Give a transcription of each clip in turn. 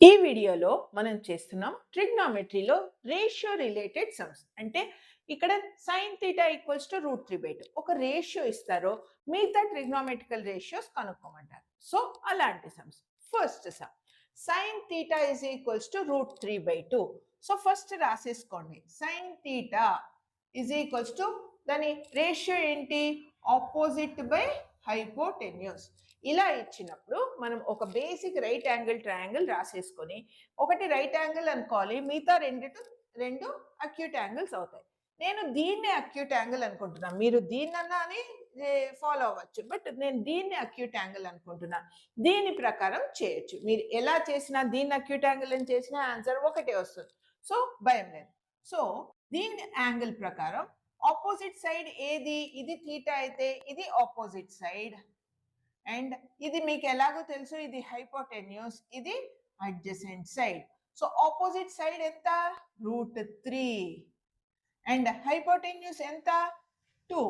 ఈ వీడియోలో మనం చేస్తున్నాం ట్రిగ్నామెట్రీలో రేషియో రిలేటెడ్ సమ్స్. అంటే ఇక్కడ సైన్ థీటా ఈక్వల్స్ టు √3/2 ఒక రేషియో ఇస్తారో మిగతా ట్రిగ్నామెట్రికల్ రేషియోస్ కనుక్కోమంటారు. సో అలాంటి sums. First sum sine theta is equals to √3/2. So first రాసేసుకోండి. Sine theta is equals to దాని రేషియో ఏంటి? Opposite by hypotenuse. ఇలా ఇచ్చినప్పుడు మనం ఒక బేసిక్ రైట్ యాంగిల్ ట్రయాంగిల్ రాసేసుకొని ఒకటి రైట్ యాంగిల్ అనుకోవాలి, మిగతా రెండు అక్యూట్ యాంగిల్స్ అవుతాయి. నేను దీన్ని అక్యూట్ యాంగిల్ అనుకుంటున్నాను, మీరు దీన్నన్నా అని ఫాలో అవ్వచ్చు, బట్ నేను దీన్ని అక్యూట్ యాంగిల్ అనుకుంటున్నా. దీని ప్రకారం చేయొచ్చు. మీరు ఎలా చేసినా దీన్ని అక్యూట్ యాంగిల్ అని చేసినా ఆన్సర్ ఒకటే వస్తుంది. సో భయం లేదు. సో దీని యాంగిల్ ప్రకారం ఆపోజిట్ సైడ్ ఏది? ఇది థీటా అయితే ఇది ఆపోజిట్ సైడ్. అండ్ ఇది మీకు ఎలాగో తెలుసు, ఇది హైపోటెన్యూస్, ఇది adjacent side. So opposite side ఎంత? √3. అండ్ హైపోటెన్యూస్ ఎంత? 2.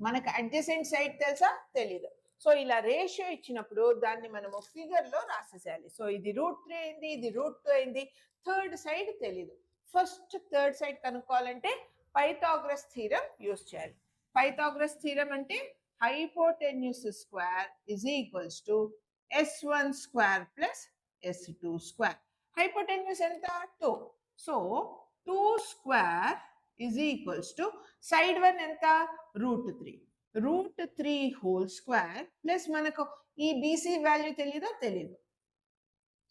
మనకు అడ్జసెంట్ సైడ్ తెలుసా? తెలీదు. సో ఇలా రేషియో ఇచ్చినప్పుడు దాన్ని మనము ఫిగర్ లో రాసేసేయాలి. సో ఇది √3 అయింది, ఇది √2 అయింది. థర్డ్ సైడ్ తెలీదు. ఫస్ట్ థర్డ్ సైడ్ కనుక్కోవాలంటే పైథాగరస్ థీరం యూస్ చేయాలి. పైథాగరస్ థీరం అంటే hypotenuse square is equals to s1 square plus s2 square. Hypotenuse enta 2. So 2 square is equals to side 1 enta √3. √3 whole square plus manaku ee bc value తెలియదు.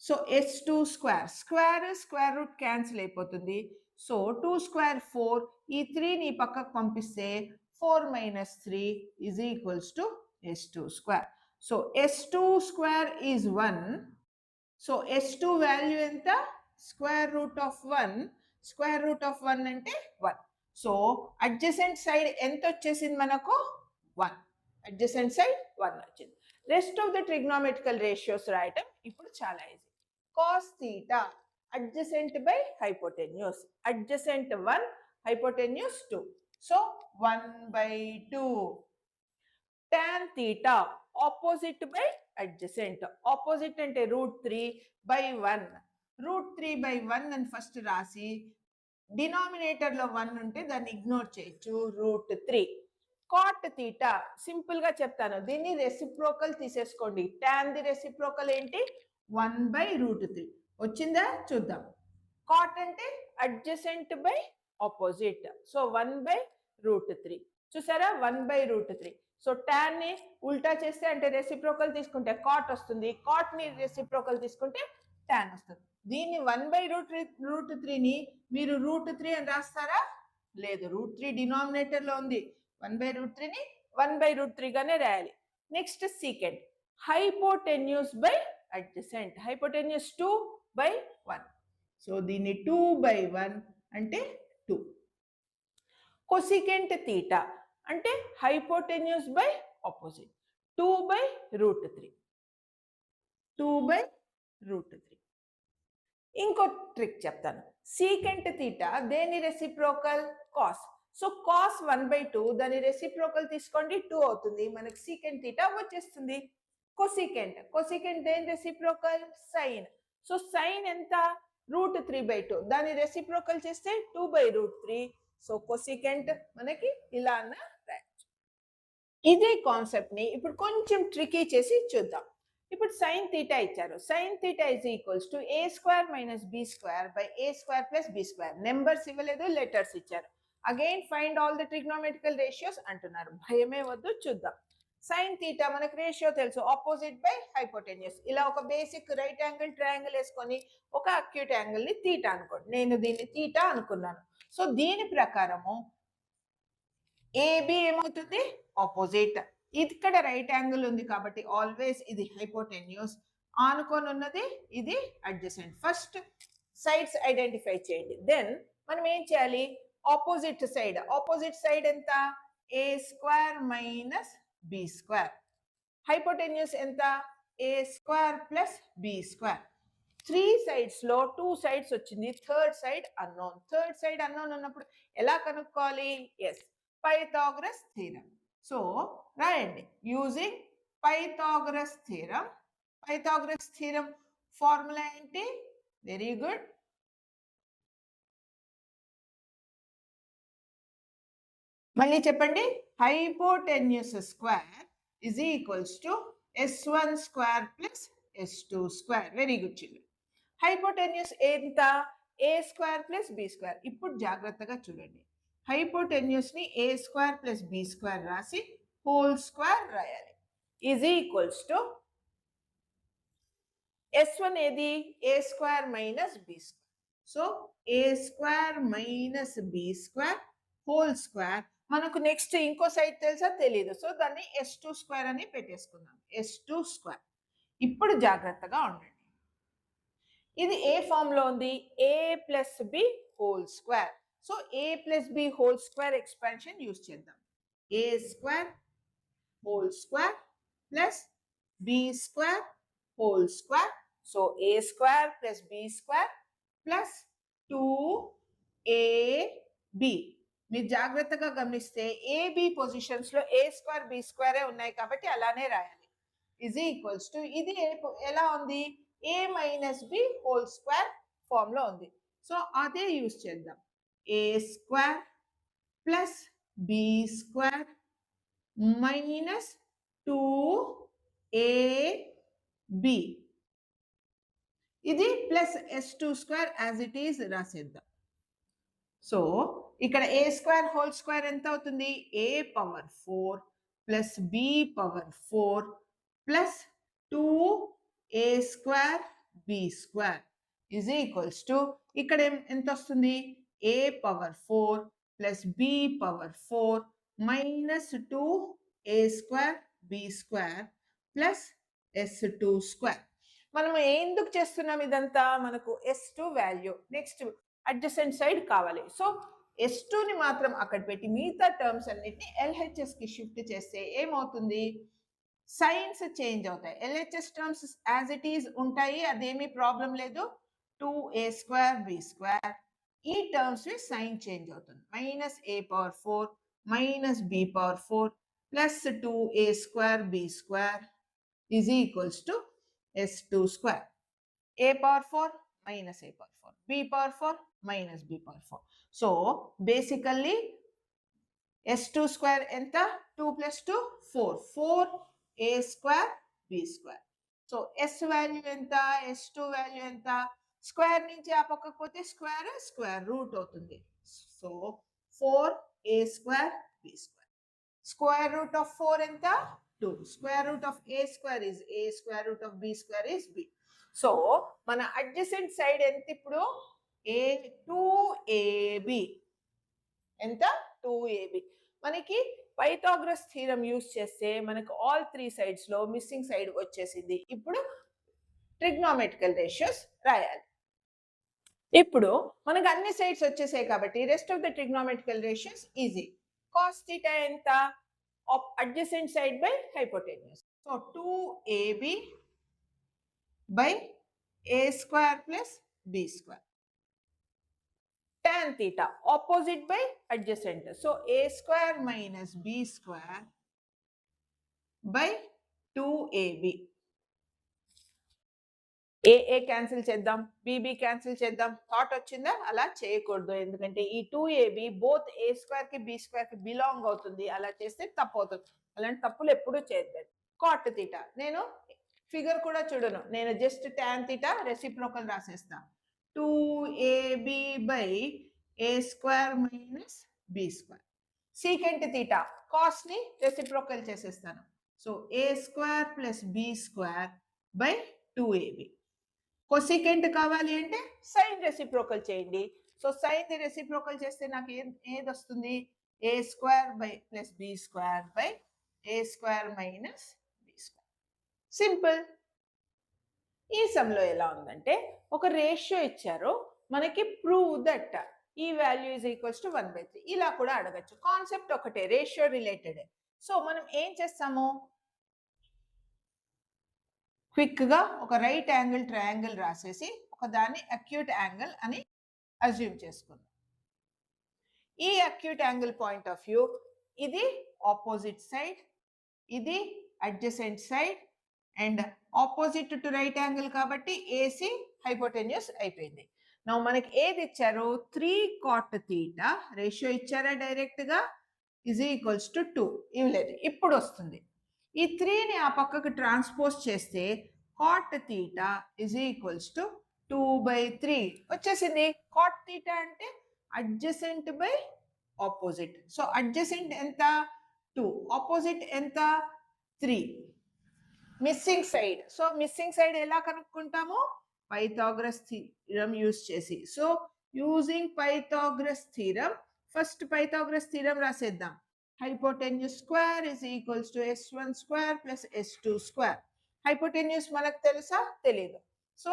So s2 square square root cancel అయిపోతుంది. So 2 square 4. ఈ 3 ని పక్కకు పంపిస్తే 4 minus 3 is equals to s2 square. So s2 square is 1. So s2 value enta? Square root of 1. Square root of 1 ante 1. So adjacent side enta vachesindi manaku? 1. Adjacent side 1 vachindi. Rest of the trigonometrical ratios రాయటం ఇప్పుడు చాలా easy. cos theta adjacent by hypotenuse. Adjacent 1, hypotenuse 2. So 1/2. Tan theta opposite by adjacent. Opposite ante √3/1. √3/1 అని first రాసి denominator లో 1 ఉంటే దాన్ని ignore చేయొచ్చు. √3. cot theta simple గా చెప్తాను, దీన్ని రెసిప్రోకల్ తీసేసుకోండి. tan ది రెసిప్రోకల్ ఏంటి? 1/√3. వచ్చిందా? చూద్దాం. cot అంటే adjacent by opposite. సో 1/√3. చూసారా? 1/√3. సో tan ని ఉల్టా చేస్తే అంటే రెసిప్రోకల్ తీసుకుంటే cot వస్తుంది, cot ని రెసిప్రోకల్ తీసుకుంటే tan వస్తుంది. దీన్ని 1/√3 ని మీరు √3 అని రాస్తారా? లేదు, √3 డినామినేటర్ లో ఉంది. 1/√3 ని 1/√3 గానే రాయాలి. Next secant hypotenuse by adjacent. hypotenuse 2/1. So దీన్ని 2/1 అంటే 2. cosecant theta అంటే hypotenuse by opposite. 2/√3. 2/√3. ఇంకో ట్రిక్ చెప్తాను. secant theta దేని రెసిప్రోకల్? cos. సో cos 1/2 దాని రెసిప్రోకల్ తీసుకోండి, 2 అవుతుంది. మనకి secant theta వచ్చేస్తుంది. cosecant దేని రెసిప్రోకల్? sin. సో sin ఎంత? √3/2. దాని రెసిప్రోకల్ చేస్తే 2/√3. సో cosecant మనకి ఇలా అన్న రాయొచ్చు. ఇదే కాన్సెప్ట్ ని ఇప్పుడు కొంచెం ట్రికీ చేసి చూద్దాం. ఇప్పుడు sin theta ఇచ్చారు. sin theta is equals to a² - b² + b². Numbers ఇవ్వలేదు, లెటర్స్ ఇచ్చారు. Again find all the trigonometrical ratios అంటున్నారు. భయమే వద్దు, చూద్దాం. sin theta మనకు రేషియో తెలుసు, ఆపోజిట్ బై హైపోటెన్యూస్. ఇలా ఒక బేసిక్ రైట్ యాంగిల్ ట్రయాంగిల్ వేసుకొని ఒక అక్యూట్ యాంగిల్ ని థీటా అనుకోండి. నేను దీన్ని థీటా అనుకున్నాను. సో దీని ప్రకారము ఏబి ఏమవుతుంది? ఆపోజిట్. ఇక్కడ రైట్ యాంగిల్ ఉంది కాబట్టి ఆల్వేస్ ఇది హైపోటెన్యూస్. ఆనుకొని ఉన్నది ఇది అడ్జసెంట్. ఫస్ట్ సైడ్స్ ఐడెంటిఫై చేయండి. దెన్ మనం ఏం చేయాలి? ఆపోజిట్ సైడ్ ఎంత? a² - b². హైపోటెన్యూస్ ఎంత? a² + b². 3 sides లో 2 sides వచ్చింది. థర్డ్ సైడ్ అన్నోన్ ఉన్నప్పుడు ఎలా కనుక్కోవాలి? Yes, Pythagoras theorem. సో రాయండి. యూజింగ్ పైథాగరస్ థీరం ఫార్ములా ఏంటి? Very good. మళ్ళీ చెప్పండి. Hypotenuse square is equals to S1 square plus S2 square. Very good children. Hypotenuse ఎంత? A square plus B square. ఇప్పుడు జాగ్రత్తగా చూడండి. హైపోటెన్యూస్ ని A square plus B square రాసి whole square రాయాలి. ఈజ్ ఈక్వల్స్ టు S1 ఏది? A square minus B square. So A square minus B square whole square. మనకు next ఇంకో side తెలుసా? తెలీదు. సో దాన్ని S2 స్క్వేర్ అని పెట్టేసుకుందాం. S2 square. ఇప్పుడు జాగ్రత్తగా ఉండండి. ఇది ఏ ఫామ్ లో ఉంది? A plus B whole square. So A plus B whole square expansion use చేద్దాం. A square whole square plus B square whole square. So A square plus B square plus 2ab. మీరు జాగ్రత్తగా గమనిస్తే AB positions లో ఏ square B స్క్వేరే ఉన్నాయి కాబట్టి అలానే రాయాలి. Is equals to ఇది ఎలా ఉంది? A minus B whole square form లో ఉంది. సో అదే యూజ్ చేద్దాం. A square plus B square minus 2ab. ఇది plus S2 square as it is రాసేద్దాం. సో ఇక్కడ ఏ స్క్వేర్ హోల్ స్క్వేర్ ఎంత అవుతుంది? A power 4 plus B power 4 plus 2a square B square is equals to ఇక్కడ ఎంత వస్తుంది? A power 4 plus B power 4 minus 2a square B square plus S2 square. మనం ఎందుకు చేస్తున్నాం ఇదంతా? మనకు S2 value next adjacent side కావాలి. So S2 ని మాత్రం అక్కడ పెట్టి మిగతా టర్మ్స్ అన్నిటిని LHS కి షిఫ్ట్ చేస్తే ఏమవుతుంది? సైన్స్ చేంజ్ అవుతాయి. LHS terms as it is ఉంటాయి, అదేమీ ప్రాబ్లం లేదు. 2a square B square. ఈ టర్మ్స్ ని సైన్ చేంజ్ అవుతుంది. Minus A power 4 minus B power 4 plus 2a square B square is equals to S2 square. a power 4 minus a power 4, b power 4 minus b power 4. So basically S2 square enta 2 plus 2 4, 4a square b square. So S value enta, S2 value enta, square nunchi aa pakkku pothe square root avutundi. So 4a square b square. Square root of 4 enta 2. Square root of a square is a, square root of b square is b. So మన adjacent side ఎంత? ఇప్పుడు A2ab ఎంత? 2ab. మనకి Pythagoras theorem use చేస్తే మనకు all 3 sides లో missing side వచ్చేసింది. ఇప్పుడు ట్రిగ్నోమెట్రికల్ రేషియోస్ రాయాలి. ఇప్పుడు మనకు అన్ని సైడ్స్ వచ్చేసాయి కాబట్టి rest of the trigonometrical ratios easy. Cos theta ఎంత? Adjacent side by hypotenuse. So 2ab by a square plus b square. Tan theta opposite by adjacent. So a square minus b square by 2ab. a cancel చేద్దాం, bb cancel చేద్దాం. Thought వచ్చిందా? అలా చేయకూడదు, ఎందుకంటే ఈ 2ab both a square కి b square కి belong అవుతుంది. అలా చేస్తే తప్పు అవుతుంది. అలాంటి తప్పులు ఎప్పుడూ చేయద్దు. కాట్ థీటా నేను ఫిగర్ కూడా చూడను, నేను జస్ట్ tan థీటా రెసిప్రోకల్ రాసేస్తా. 2ab by a square minus b square. Secant theta cos ని రెసిప్రోకల్ చేసేస్తాను. So a square plus b square by 2ab. Cosecant కావాలి అంటే సైన్ రెసిప్రోకల్ చేయండి. సో సైన్ ది రెసిప్రోకల్ చేస్తే నాకు ఏది వస్తుంది? a square by plus b square by a square minus b square. Simple. ఈ సమ్లో ఎలా ఉందంటే ఒక రేషియో ఇచ్చారు మనకి, ప్రూవ్ దట్ ఈ వాల్యూ ఈజ్ ఈక్వల్స్ టు 1/3. ఇలా కూడా అడగచ్చు. కాన్సెప్ట్ ఒకటే, రేషియో రిలేటెడ్. సో మనం ఏం చేస్తాము? క్విక్ గా ఒక రైట్ యాంగిల్ ట్రయాంగిల్ రాసేసి ఒక దాన్ని అక్యూట్ యాంగిల్ అని అజ్యూమ్ చేసుకుందాం. ఈ acute angle point of view ఇది ఆపోజిట్ సైడ్, ఇది adjacent side and opposite to right angle కాబట్టి ఏసీ హైపోటెన్యూస్ అయిపోయింది. నా మనకి ఏది ఇచ్చారు 3 cot theta రేషియో ఇచ్చారా డైరెక్ట్గా ఈజ్ ఈక్వల్స్ టు 2 ఇవ్వలేదు. ఇప్పుడు వస్తుంది ఈ 3ని ఆ పక్కకు ట్రాన్స్పోజ్ చేస్తే cot theta is equals to 2/3 వచ్చేసింది. cot theta అంటే adjacent by opposite. So adjacent ఎంత 2, ఆపోజిట్ ఎంత 3. Missing side. So missing side ఎలా కనుక్కుంటాము పైథాగరస్ థీరం యూజ్ చేసి. So using Pythagoras theorem first Pythagoras theorem రాసేద్దాం. Hypotenuse square is equals to s1 square plus s2 square. Hypotenuse మనకు తెలుసా తెలీదు. సో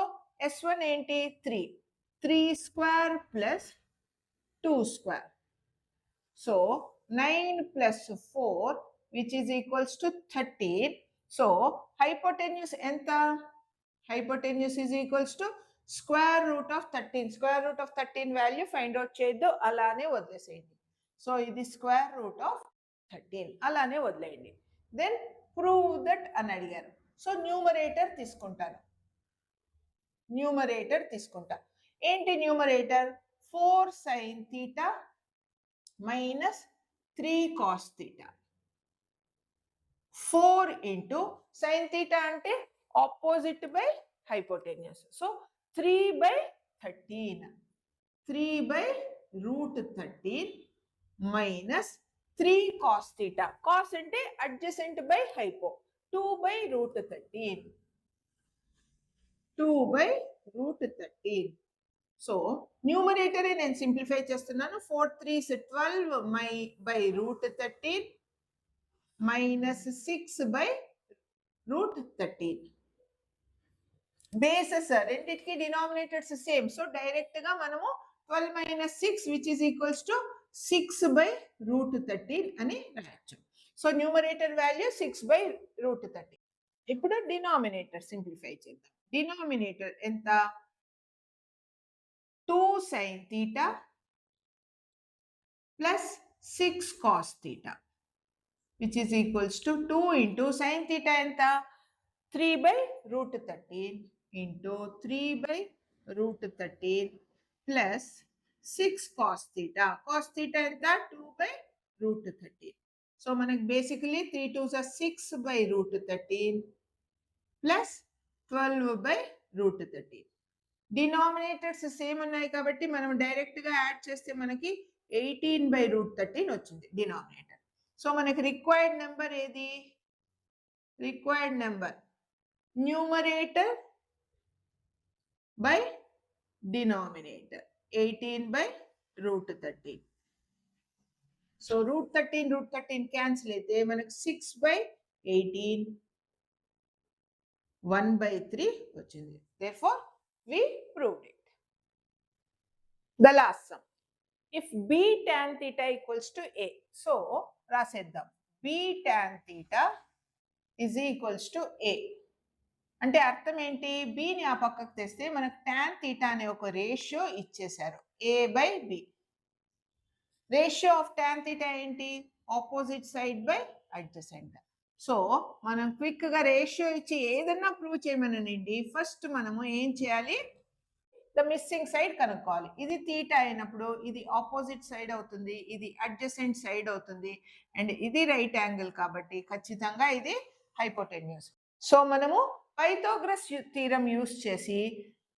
s1 ఏంటి 3 square plus 2 square. So 9 plus 4 which is equals to 13. So hypotenuse ఎంత hypotenuse is equals to square root of 13. Square root of 13 value find out చేయొద్దు, అలానే వదిలేసేయండి. So ఇది square root of 13 అలానే వదిలేయండి. దెన్ ప్రూవ్ దట్ అని అడిగారు. So numerator తీసుకుంటాను. న్యూమరేటర్ తీసుకుంటా. ఏంటి numerator 4 sin theta minus 3 cos theta. 4 into sin theta అంటే opposite by hypotenuse. So 3/13 3/√13 minus 3 cos theta. cos అంటే adjacent by hypo 2/√13 2/√13. So numerator నేను సింప్లిఫై చేస్తున్నాను. 4 3s 12 by√13 minus 6/√13. బేసెస్ రెండింటికి డినామినేటర్స్ సేమ్. సో డైరెక్ట్ గా మనము 12 minus 6 which is equals to 6/√13 అని రాయొచ్చు. So numerator value 6/√13. ఇప్పుడు డినామినేటర్ సింప్లిఫై చేద్దాం. డినామినేటర్ ఎంత 2 sin theta plus 6 cos theta which is equals to 2 into sin theta ఎంత 3/√13 into 3/√13 plus 6 cos theta. cos theta ఎంత 2/√13. So మనకి basically 3 2s are 6/√13 plus 12/√13. Denominators same ఉన్నాయి కాబట్టి మనం direct గా యాడ్ చేస్తే మనకి 18/√13 వచ్చింది డినామినేటర్. సో మనకి రిక్వైర్డ్ నెంబర్ ఏది required number numerator by denominator 18/√13. So √13 cancel అయితే మనకి 6/18 1/3 వచ్చింది. therefore we proved it. The last sum. If b tan theta equals to a. So రాసేద్దాం b tan theta is equals to a. అంటే అర్థం ఏంటి bని ఆ పక్కకు తెస్తే మనకు tan theta అనే ఒక రేషియో ఇచ్చేశారు a/b. Ratio of tan theta ఏంటి opposite side by adjacent. So మనం క్విక్ గా రేషియో ఇచ్చి ఏదన్నా ప్రూవ్ చేయమనండి. ఫస్ట్ మనము ఏం చేయాలి ద మిస్సింగ్ సైడ్ కనుక్కోవాలి. ఇది తీటా అయినప్పుడు ఇది ఆపోజిట్ సైడ్ అవుతుంది, ఇది అడ్జసెంట్ సైడ్ అవుతుంది, అండ్ ఇది రైట్ యాంగిల్ కాబట్టి ఖచ్చితంగా ఇది హైపోటెన్యూస్. సో మనము పైథాగరస్ థీరం యూస్ చేసి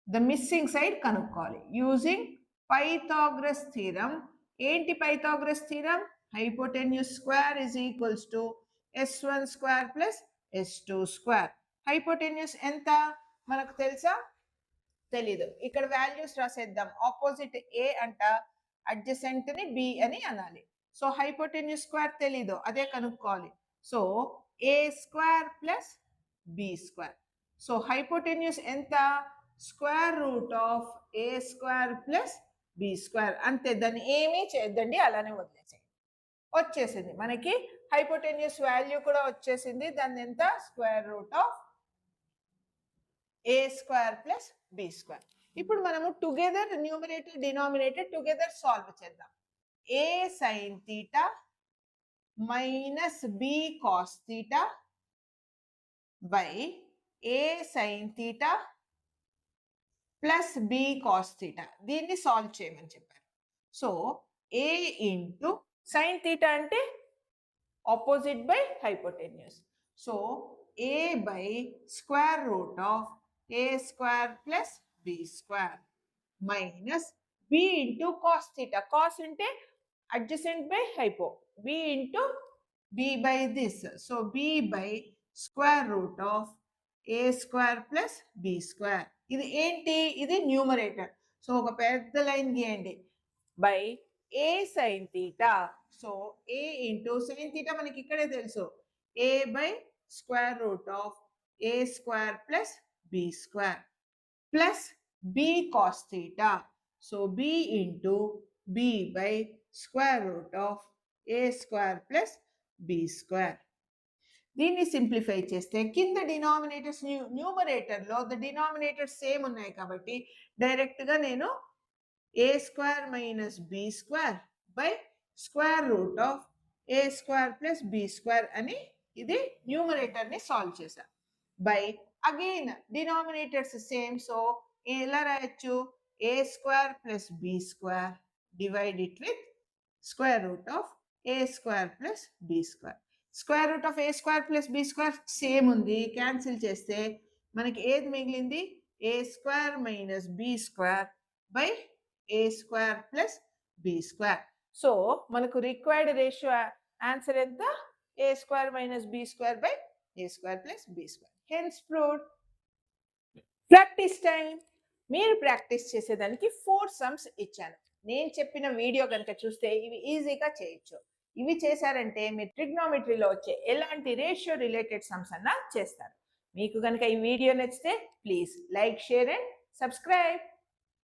ద మిస్సింగ్ సైడ్ కనుక్కోవాలి యూజింగ్ పైథాగరస్ థీరం. ఏంటి Pythagoras theorem hypotenuse square is equals to s1 square plus s2 square. Hypotenuse ఎంత మనకు తెలుసా తెలీదు. ఇక్కడ వాల్యూస్ రాసేద్దాం. ఆపోజిట్ ఏ అంట అడ్జసెంట్ ని బి అని అనాలి. సో హైపోటెన్యూస్ స్క్వేర్ తెలీదు, అదే కనుక్కోవాలి. సో ఏ square plus B square. So hypotenuse ఎంత square root of a square plus B square. అంతే, దాన్ని ఏమీ చేద్దండి, అలానే వదిలేసేయండి. వచ్చేసింది మనకి హైపోటెన్యూస్ వాల్యూ కూడా వచ్చేసింది. దాన్ని ఎంత square root of a square plus B square. ఇప్పుడు మనము together numerator denominator together solve చేద్దాం. A sine theta minus b cos theta by a sine theta plus b cos theta దీన్ని సాల్వ్ చేయమని చెప్పారు. So a into sine theta అంటే opposite by hypotenuse. So a by square root of a square plus B square minus b into cos theta. Cos అంటే adjacent by hypo. B into B by this. So B by square root of A square plus B square. ఇది ఏంటి? ఇది numerator. So ఒక పెద్ద line గీయండి. By A sin theta. So A into sin theta మనకి ఇక్కడే తెలుసు. A by square root of A square plus B square plus B cos theta. So B into B by square root of A square plus B square. దీన్ని simplify చేస్తే కింద denominators న్యూమరేటర్లో the denominators same ఉన్నాయి కాబట్టి డైరెక్ట్గా నేను a square minus B square by square root of a square plus B square అని ఇది న్యూమరేటర్ని సాల్వ్ చేశాను. By again denominators same, so ఎలా రాయొచ్చు? A square plus B square divide it with square root of a square plus b square. Square root of a square plus b square same ఉంది, cancel చేస్తే మనకి ఏది మిగిలింది? a square minus b square by a square plus b square. So మనకు required ratio answer ఎంత? a square minus b square by a square plus b square. Hence proved. Practice time. మీరు practice చేసేదానికి 4 sums ఇచ్చాను. నేను చెప్పిన video కనుక చూస్తే ఇవి ఈజీగా చేయొచ్చు. ఇవి చేశారంటే మీరు ట్రిగ్నోమెట్రీలో వచ్చే ఎలాంటి రేషియో రిలేటెడ్ సమ్స్ అన్నా చేస్తారు. మీకు కనుక ఈ వీడియో నచ్చితే please like, share and subscribe.